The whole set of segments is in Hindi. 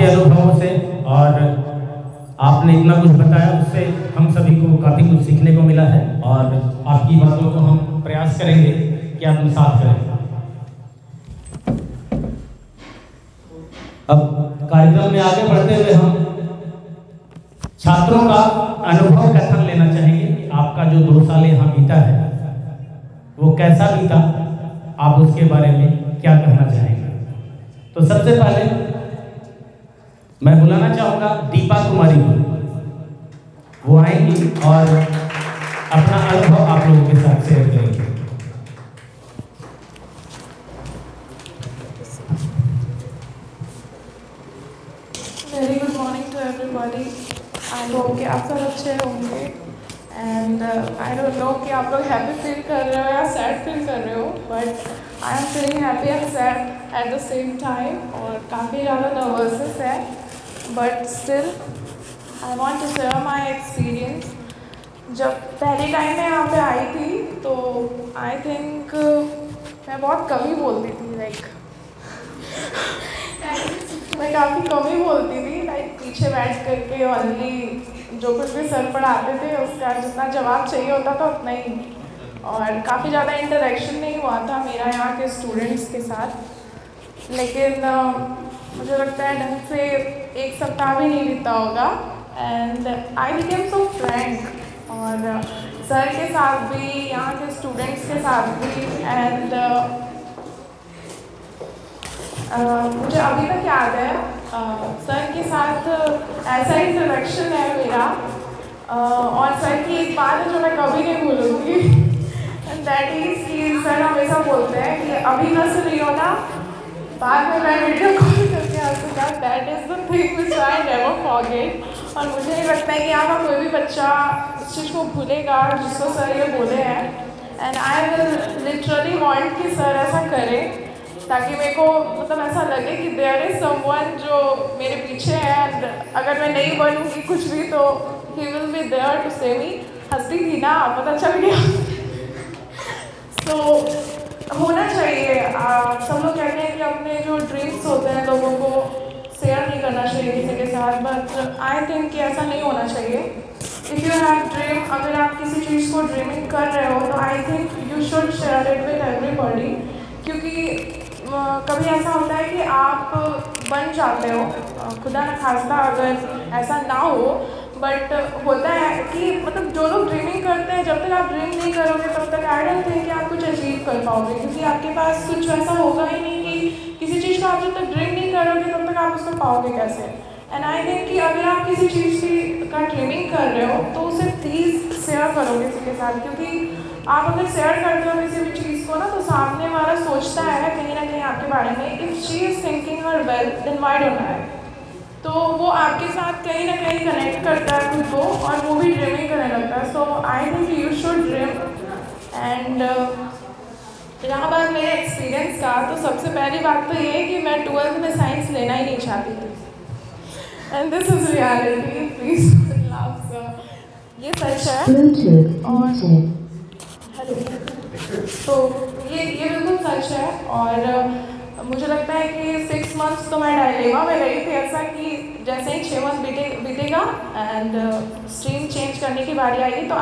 आपके अनुभवों से और आपने इतना कुछ बताया, उससे हम सभी को काफ़ी कुछ सीखने को मिला है और आपकी बातों को हम प्रयास करेंगे कि आत्मसात करें। अब कार्यक्रम में आगे बढ़ते हुए हम छात्रों का अनुभव कथन लेना चाहेंगे कि आपका जो 2 साल यहाँ बीता है वो कैसा बीता, आप उसके बारे में क्या कहना चाहेंगे। तो सबसे पहले मैं बुलाना चाहूँगा दीपा कुमारी को। वो आएंगी और अपना अनुभव आप लोगों के साथ शेयर करेंगे। Very good morning to everybody. I hope कि आप सब अच्छे होंगे एंड आई डोंट नो कि आप लोग हैप्पी फील कर रहे हो या सैड फील कर रहे हो, but I am feeling happy and sad at the same time और काफ़ी ज़्यादा नर्वसनेस है, but still I want to share my experience. जब पहले टाइम मैं यहाँ पे आई थी तो आई थिंक मैं बहुत कम ही बोलती थी, मैं काफ़ी कम ही बोलती थी, पीछे बैठ करके ओनली जो कुछ भी सर पढ़ाते थे उसका जितना जवाब चाहिए होता था उतना ही, और काफ़ी ज़्यादा इंटरेक्शन नहीं हुआ था मेरा यहाँ के स्टूडेंट्स के साथ। लेकिन मुझे लगता है ढंग से 1 सप्ताह भी नहीं बीता होगा and I became so Frank, और सर के साथ भी यहाँ के स्टूडेंट्स के साथ भी एंड मुझे अभी तक याद है सर के साथ ऐसा इंटरेक्शन है मेरा, और सर की एक बात है जो मैं कभी नहीं भूलूंगी एंड दैट इज़ कि सर हमेशा बोलते हैं कि अभी हंस रही हो ना, बाद में मैं वीडियो कॉल करके हंसूंगा। That is the thing which I never forget. और मुझे नहीं लगता है कि यहाँ का कोई भी बच्चा इस चीज़ को भूलेगा जिसको सर ये बोले हैं, and I will literally want कि सर ऐसा करें ताकि मेरे को मतलब ऐसा लगे कि देयर इज समवन जो मेरे पीछे है एंड अगर मैं नहीं बनूंगी कुछ भी तो he will be there to say me. हंसती थी ना, पता चल गया। तो होना चाहिए, सब लोग कहते हैं कि अपने जो ड्रीम्स होते हैं लोगों को शेयर नहीं करना चाहिए किसी के साथ, बट आई थिंक कि ऐसा नहीं होना चाहिए। इफ़ यू हैव ड्रीम, अगर आप किसी चीज़ को ड्रीमिंग कर रहे हो तो आई think you should share it with everybody, क्योंकि कभी ऐसा होता है कि आप बन जाते हो, खुदा न खास्ता अगर ऐसा ना हो, बट होता है कि मतलब जो लोग ड्रीमिंग करते हैं जब तक आप ड्रीम नहीं करोगे तब तक आई डोंट थिंक कि आप कुछ अचीव कर पाओगे, क्योंकि आपके पास कुछ ऐसा होगा ही नहीं कि किसी चीज़ को आप जब तक ड्रीम नहीं करोगे तब तक आप उसको पाओगे कैसे। एंड आई थिंक कि अगर आप किसी चीज़ का ड्रीमिंग कर रहे हो तो उसे प्लीज़ शेयर करो किसी के साथ, क्योंकि आप अगर शेयर करते हो किसी भी चीज़ को ना तो सामने वाला सोचता है कहीं ना कहीं आपके बारे में, if she is thinking her well then why don't I, तो वो आपके साथ कहीं ना कहीं कनेक्ट करता है खुद को और वो भी ड्रीमिंग करने लगता है। So I think you should dream. And रहा बात मेरे एक्सपीरियंस का, तो सबसे पहली बात तो ये है कि मैं 12th में साइंस लेना ही नहीं चाहती थी, and this is reality. Please laugh sir, ये सच है। और हेलो, तो ये बिल्कुल सच है। और मुझे लगता है कि 6 मंथ्स तो मैं डायलेमा में रही थी, ऐसा कि जैसे ही 6 मंथ बीतेगा एंड स्ट्रीम चेंज करने की बारी आएगी तो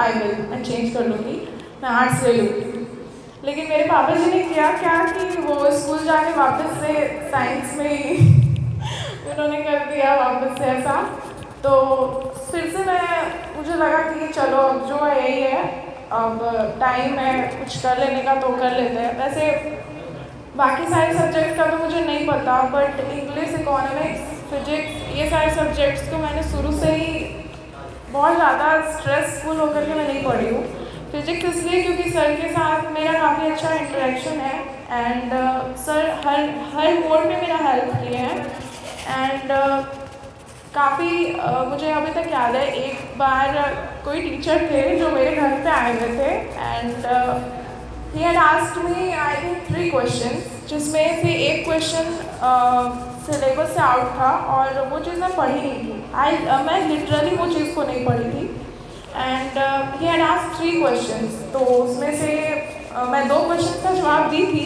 मैं चेंज कर लूँगी, मैं आर्ट्स ले लूँगी। लेकिन मेरे पापा जी ने किया क्या कि वो स्कूल जाके वापस से साइंस में ही उन्होंने कर दिया वापस से ऐसा। तो फिर से मुझे लगा कि चलो अब जो है यही है, अब टाइम है कुछ कर लेने का तो कर लेते हैं। वैसे बाकी सारे सब्जेक्ट्स का तो मुझे नहीं पता, बट इंग्लिश, इकोनॉमिक्स, फिजिक्स, ये सारे सब्जेक्ट्स को मैंने शुरू से ही बहुत ज़्यादा स्ट्रेसफुल होकर के मैं नहीं पढ़ी हूँ। फिजिक्स इसलिए क्योंकि सर के साथ मेरा काफ़ी अच्छा इंटरेक्शन है एंड सर हर मोड में मेरा हेल्प किए हैं। एंड काफ़ी मुझे अभी तक याद है, एक बार कोई टीचर थे जो मेरे घर पे आए हुए थे and he had asked me I think 3 questions, जिसमें से एक क्वेश्चन सिलेबस से आउट था और वो चीज़ मैं पढ़ी नहीं थी। मैं लिटरली वो चीज़ को नहीं पढ़ी थी and he had asked 3 questions, तो उसमें से मैं 2 क्वेश्चन का जवाब दी थी,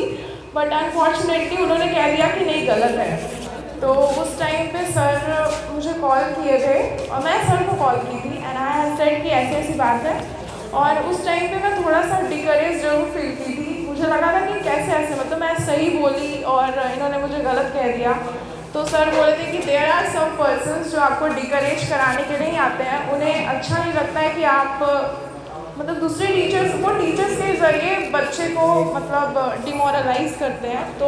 बट अनफॉर्चुनेटली उन्होंने कह दिया कि नहीं गलत है। तो उस टाइम पे सर और मैं सर को कॉल की थी एंड आई हैव सेड कि ऐसी ऐसी बात है। और उस टाइम पे मैं थोड़ा सा डिकरेज जरूर फील की थी, मुझे लगा था कि कैसे ऐसे, मतलब मैं सही बोली और इन्होंने मुझे गलत कह दिया। तो सर बोले थे कि देयर आर सम पर्सन्स जो आपको डिकरेज कराने के लिए ही आते हैं, उन्हें अच्छा नहीं लगता है कि आप मतलब दूसरे टीचर्स, वो टीचर्स के ज़रिए बच्चे को मतलब डिमोरलाइज करते हैं। तो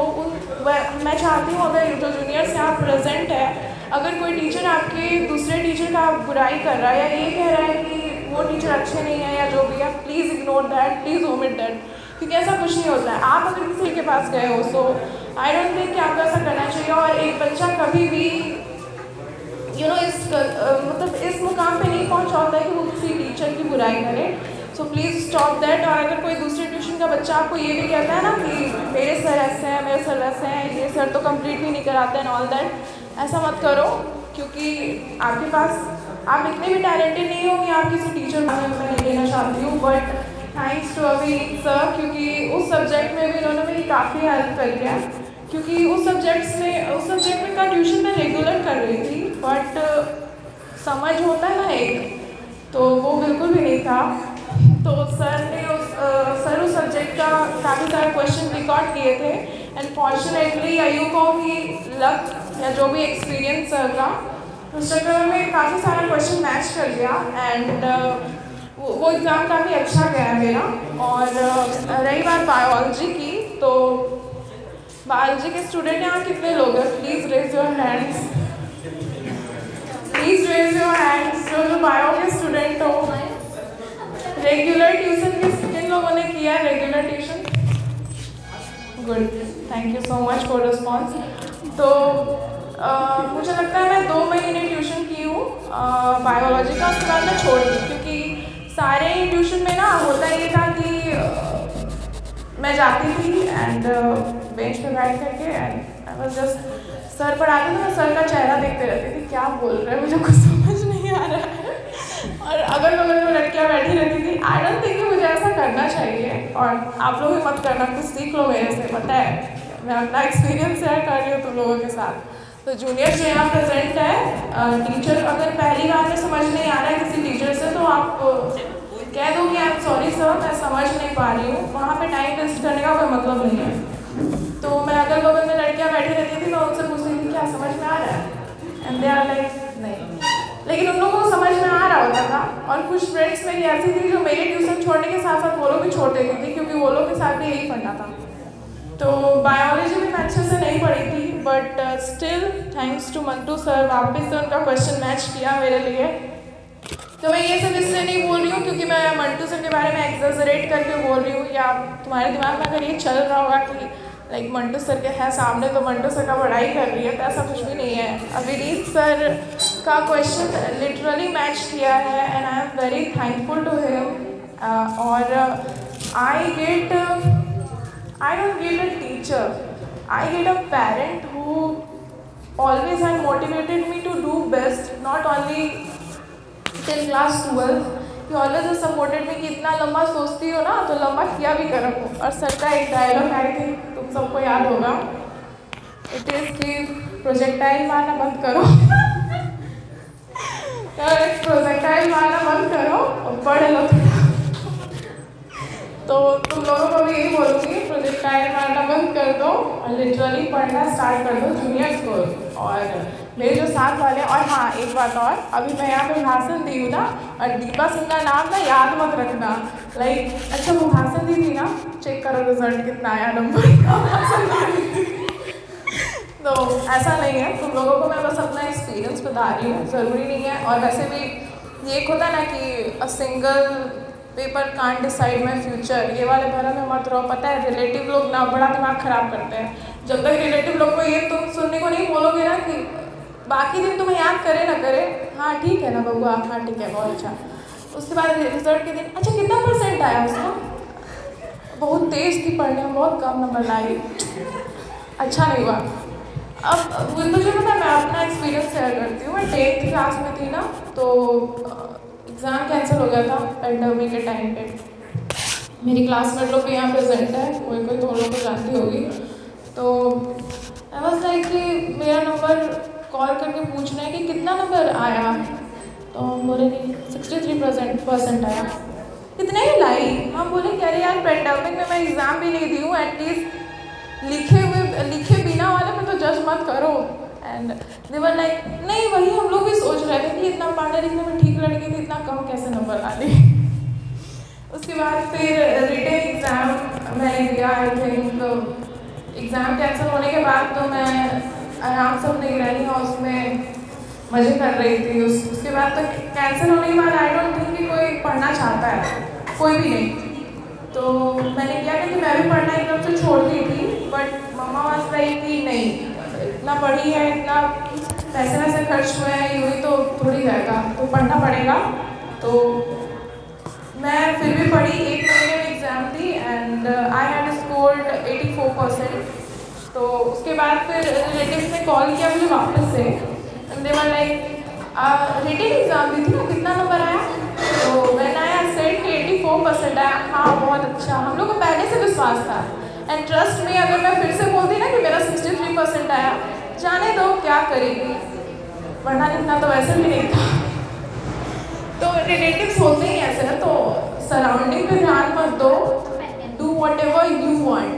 मैं चाहती हूँ अगर जो जूनियर से आप प्रेजेंट है, अगर कोई टीचर आपके दूसरे टीचर का बुराई कर रहा है या ये कह रहा है कि वो टीचर अच्छे नहीं है या जो भी है, please ignore that, please omit that, क्योंकि ऐसा कुछ नहीं होता है। आप अगर किसी के पास गए हो सो आई डोंट थिंक कि आपको ऐसा करना चाहिए। और एक बच्चा कभी भी मतलब इस मुकाम पे नहीं पहुंचा होता है कि वो किसी टीचर की बुराई करे। So please stop that. और अगर कोई दूसरे ट्यूशन का बच्चा आपको ये भी कहता है ना कि मेरे सर ऐसे हैं, मेरे सर वैसे हैं, ये सर तो कंप्लीट भी नहीं कराते हैं ऑल दैट, ऐसा मत करो, क्योंकि आपके पास आप इतने भी टैलेंटेड नहीं हो कि आप किसी टीचर में मैं नहीं लेना चाहती हूँ। बट थैंक्स टू अभी सर, क्योंकि उस सब्जेक्ट में भी उन्होंने मेरी काफ़ी हेल्प करी है, क्योंकि उस सब्जेक्ट में का ट्यूशन मैं रेगुलर कर रही थी, बट समझ होता है ना एक, तो वो बिल्कुल भी नहीं था। तो सर ने उस सब्जेक्ट का काफ़ी सारे क्वेश्चन रिकॉर्ड किए थे एंड फॉर्चुनेटली आयु को भी लक या जो भी एक्सपीरियंस सर का, उस चक्कर में काफ़ी सारा क्वेश्चन मैच कर गया एंड वो एग्ज़ाम काफ़ी अच्छा गया मेरा। और रही बात बायोलॉजी की, तो बायोलॉजी के स्टूडेंट यहाँ कितने लोग हैं? Please raise your hands, please raise your hands जो बायो के स्टूडेंट हो। रेगुलर ट्यूशन किन लोगों ने किया है regular tuition? Good, thank you so much for response. तो मुझे लगता है मैं 2 महीने ट्यूशन की हूँ बायोलॉजी का, उसके बाद मैं छोड़ दी, क्योंकि सारे ट्यूशन में ना होता ये था कि मैं जाती थी एंड बेंच पे बैठ करके and I was just sir पढ़ाते थे, मैं सर का चेहरा देखते रहती थी, क्या बोल रहे हैं मुझे कुछ समझ नहीं आ रहा है। और अगल बगल में लड़कियाँ बैठी रहती थी। आई डोंट थिंक कि मुझे ऐसा करना चाहिए, और आप लोग भी मत करना, कुछ सीख लो मेरे से, पता है मैं अपना एक्सपीरियंस शेयर कर रही हूँ तुम लोगों के साथ। तो जूनियर जो यहाँ प्रेजेंट है, टीचर अगर पहली बार में समझ नहीं आ रहा है किसी टीचर से, तो आप कह दो कि आई एम सॉरी सर, मैं समझ नहीं पा रही हूँ, वहाँ पे टाइम वेस्ट करने का कोई मतलब नहीं है। तो मैं अगल बगल में लड़कियाँ बैठी रहती थी, मैं उनसे पूछती थी क्या समझ में आ रहा है, एंड दे आर लाइक नहीं, लेकिन उन लोगों को समझ में आ रहा होता था। और कुछ फ्रेंड्स मेरी ऐसी थी जो मेरे ट्यूशन छोड़ने के साथ साथ वो लोग भी छोड़ देती थी, क्योंकि वो लोग के साथ भी यही पढ़ना था। तो बायोलॉजी में मैं अच्छे से नहीं पढ़ी थी, but still thanks to Mantu sir, वापस से उनका क्वेश्चन मैच किया मेरे लिए। तो मैं ये सब इसलिए नहीं बोल रही हूँ क्योंकि मैं मंटू सर के बारे में एक्सैजरेट करके बोल रही हूँ, या तुम्हारे दिमाग में अगर ये चल रहा होगा कि लाइक मंटू सर के है सामने तो मंटू सर का पढ़ाई कर रही है, तो ऐसा कुछ भी नहीं है। अभिजीत सर का क्वेश्चन लिटरली मैच किया है and I am very thankful to him. और I don't get a teacher, I get a parent who always had motivated me to do best, not only till class 12, he always has supported me कि इतना लंबा सोचती हो ना तो लंबा किया भी करो। और सर का एक डायलॉग आई थी, तुम सबको याद होगा, इट इज़ कि प्रोजेक्टाइल मारना बंद करो प्रोजेक्टाइल मारना बंद करो और पढ़ लो। तो तुम लोगों को भी यही बोलूँगी, प्रोजेक्टाइल मारना बंद कर दो और लिटरली पढ़ना स्टार्ट कर दो जूनियर्स को। और मेरे जो साथ वाले, और हाँ एक बात और, अभी मैं यहाँ पे भाषण दी हूँ ना, और दीपा सिंह का नाम ना याद मत रखना, लाइक अच्छा वो भाषण दी थी ना, चेक करो रिजल्ट कितना आया नंबर तो ऐसा नहीं है, तुम लोगों को मैं बस अपना एक्सपीरियंस बता रही हूँ, ज़रूरी नहीं है। और वैसे भी ये एक होता है ना कि a single paper can't decide my future, ये वाले भरम में मत रहो। पता है रिलेटिव लोग ना बड़ा दिमाग ख़राब करते हैं। जब तक रिलेटिव लोग को ये तुम सुनने को नहीं बोलोगे ना कि बाकी दिन तुम्हें याद करे ना करे, हाँ ठीक है ना बबुआ, हाँ ठीक है बहुत अच्छा, उसके बाद रिजल्ट के दिन अच्छा कितना % आया उसका, बहुत तेज़ थी पढ़ने में, बहुत कम नंबर लाई, अच्छा नहीं हुआ। अब मुझे पता है, मैं अपना एक्सपीरियंस शेयर करती हूँ। मैं 10th क्लास में थी ना, तो एग्ज़ाम कैंसिल हो गया था पेंडेमिक के टाइम पे। मेरी क्लासमेट लोग भी यहाँ प्रेजेंट है, कोई कोई तो लोग को जानती होगी। तो आई वाज लाइक कि मेरा नंबर कॉल करके पूछना है कि कितना नंबर आया, तो हम बोले नहीं 63% आया। कितने ही लाई? हम बोले कि अरे यार पेंडेमिक में मैं एग्ज़ाम भी नहीं दी हूँ, एटलीस्ट लिखे बिना वाले में तो जज मत करो। एंड दे वर लाइक नहीं, वही हम लोग भी सोच रहे थे कि इतना पढ़ने लिखने में ठीक लड़की थी, इतना कम कैसे नंबर ला ली। उसके बाद फिर रिटन एग्ज़ाम मैंने दिया। आई थिंक एग्ज़ाम कैंसिल होने के बाद तो मैं आराम से अपने ग्रैनी हाउस में मज़े कर रही थी। उसके बाद तो कैंसिल होने के बाद आई डोंट थिंक कि कोई पढ़ना चाहता है, कोई भी नहीं। तो मैंने क्या कि मैं भी पढ़ना एकदम से छोड़ दी थी, बट मम्मा वाज लाइक कि नहीं, इतना पढ़ी है, इतना पैसे वैसे खर्च हुए हैं, यूँ ही तो थोड़ी जाएगा, तो पढ़ना पड़ेगा। तो मैं फिर भी पढ़ी, 1 महीने में exam the and I had scored 84%। तो उसके बाद फिर रिलेटिव्स ने कॉल किया मुझे वापस से, दे वर लाइक रिटन एग्ज़ाम दी थी ना, कितना नंबर आया? तो मैंने आया सेट कि 84% आया। हाँ बहुत अच्छा, हम लोग को पहले से विश्वास था। एंड ट्रस्ट में अगर मैं फिर से बोलती ना कि मेरा 63% आया, जाने दो क्या करेगी, पढ़ना लिखना तो वैसे भी नहीं था। तो रिलेटिव्स होते ही ऐसे हैं, तो सराउंडिंग पे ध्यान मत दो, do what ever you want.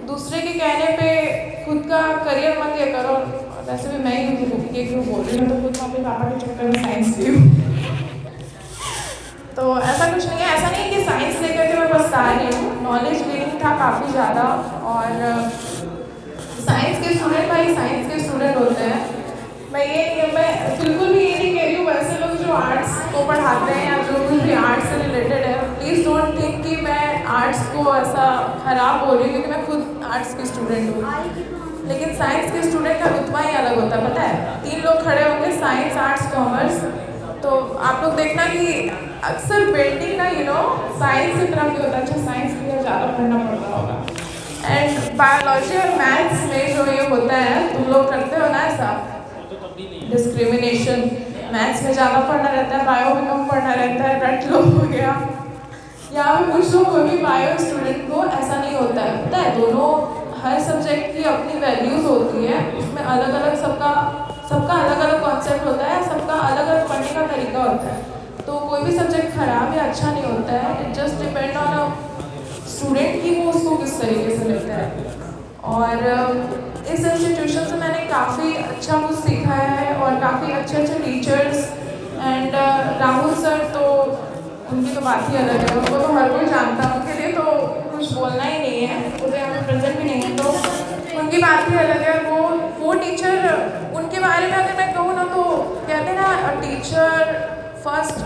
दूसरे के कहने पे खुद का करियर मत ये करो। वैसे भी मैं ही ये क्यों बोल रही हूँ, तो खुद मैं अपने पापा के चक्कर में साइंस ली हूँ। तो ऐसा कुछ नहीं है, ऐसा नहीं है कि साइंस लेकर के मैं पछता रही हूँ, नॉलेज गेनिंग था काफ़ी ज़्यादा। और साइंस के स्टूडेंट भाई साइंस के स्टूडेंट होते हैं। मैं बिल्कुल भी ये नहीं कह रही हूँ, वैसे लोग जो आर्ट्स को पढ़ाते हैं या जो भी आर्ट्स से रिलेटेड है, प्लीज़ डोंट थिंक कि मैं आर्ट्स को ऐसा ख़राब बोल रही हूँ, क्योंकि मैं खुद आर्ट्स की स्टूडेंट हूँ। लेकिन साइंस के स्टूडेंट का रुतबा ही अलग होता है, पता है। 3 लोग खड़े होंगे, साइंस आर्ट्स कॉमर्स, तो आप लोग देखना कि अक्सर बेल्टिंग ना साइंस की तरफ ही होता है। अच्छा साइंस के लिए ज़्यादा पढ़ना पड़ता होगा। एंड बायोलॉजी और मैथ्स में जो ये होता है, तुम लोग करते हो ना ऐसा डिस्क्रिमिनेशन, मैथ्स में ज़्यादा पढ़ना रहता है, बायो में कम पढ़ना रहता है, रट लो हो गया। यहाँ पे कुछ लोग कोई भी बायो स्टूडेंट को ऐसा नहीं होता है, पता है। दोनों हर सब्जेक्ट की अपनी वैल्यूज़ होती है, उसमें अलग अलग सबका अलग अलग कॉन्सेप्ट होता है, सबका अलग अलग पढ़ने का तरीका होता है। तो कोई भी सब्जेक्ट खराब या अच्छा नहीं होता है, it just depend on a student कि वो उसको किस तरीके से लेता है। और इस इंस्टीट्यूशन से मैंने काफ़ी अच्छा कुछ सीखा है और काफ़ी अच्छे अच्छे टीचर्स एंड राहुल सर, तो उनकी तो बात ही अलग है, उनको तो हर कोई जानता है, उनके लिए तो कुछ बोलना ही नहीं है, वो तो यहाँ पे प्रेजेंट भी नहीं है, तो उनकी बात ही अलग है। वो टीचर, उनके बारे में अगर मैं कहूँ ना, तो कहते हैं ना teacher first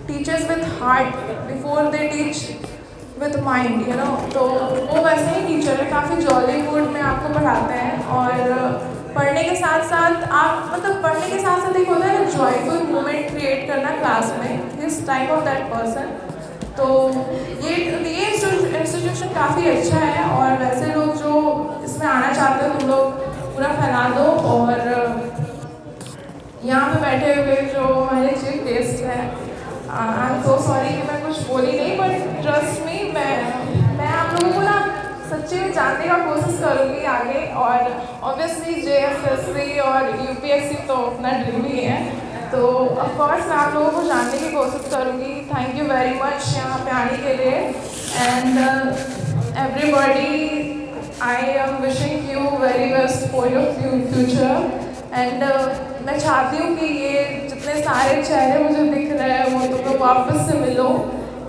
teachers with heart before they teach with mind, तो वो वैसे ही टीचर है, काफ़ी जॉली मूड में आपको पढ़ाते हैं। और पढ़ने के साथ साथ आप पढ़ने के साथ साथ एक होता है ना जॉयफुल मोमेंट क्रिएट करना क्लास में, this type of that person. तो ये इंस्टीट्यूशन काफ़ी अच्छा है, और वैसे लोग जो इसमें आना चाहते हो तुम लोग पूरा फैला दो। और यहाँ पे बैठे हुए जो हमारे चीफ गेस्ट हैं, आई एम सो सॉरी कि मैं कुछ बोली नहीं, बट ट्रस्ट मी, मैं आप लोगों को ना सच्ची में जानने का कोशिश करूँगी आगे। और ऑब्वियसली JSSC और UPSC तो अपना ड्रीम ही है, तो ऑफ कोर्स मैं आप लोगों को जानने की कोशिश करूँगी। थैंक यू वेरी मच यहाँ पे आने के लिए। And everybody, I am wishing you very best for your future. And मैं चाहती हूँ कि ये जितने सारे चेहरे मुझे दिख रहे हैं वो तुम लोग वापस से मिलो।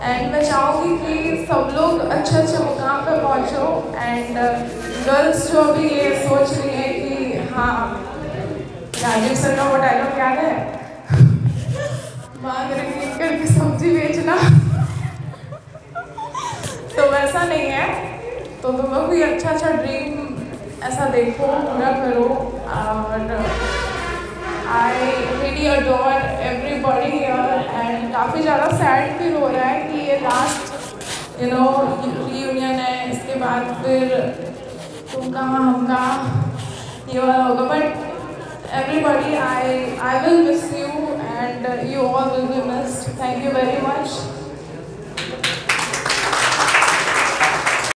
एंड मैं चाहूँगी कि सब लोग अच्छे अच्छे मुकाम पर पहुँचो। एंड गर्ल्स जो भी ये सोच रही है कि हाँ, राजीव सर का वो डायलॉग याद है, मांग रही करके सब्जी बेचना, तो वैसा नहीं है। तो तुम लोग भी अच्छा अच्छा ड्रीम ऐसा देखो, पूरा करो। और I really adore everybody here. And काफ़ी ज़्यादा सैड फील हो रहा है कि ये लास्ट रियूनियन है, इसके बाद फिर तुम कहाँ हम कहाँ ये वाला होगा। But everybody, I will miss you and you all will be missed. Thank you very much.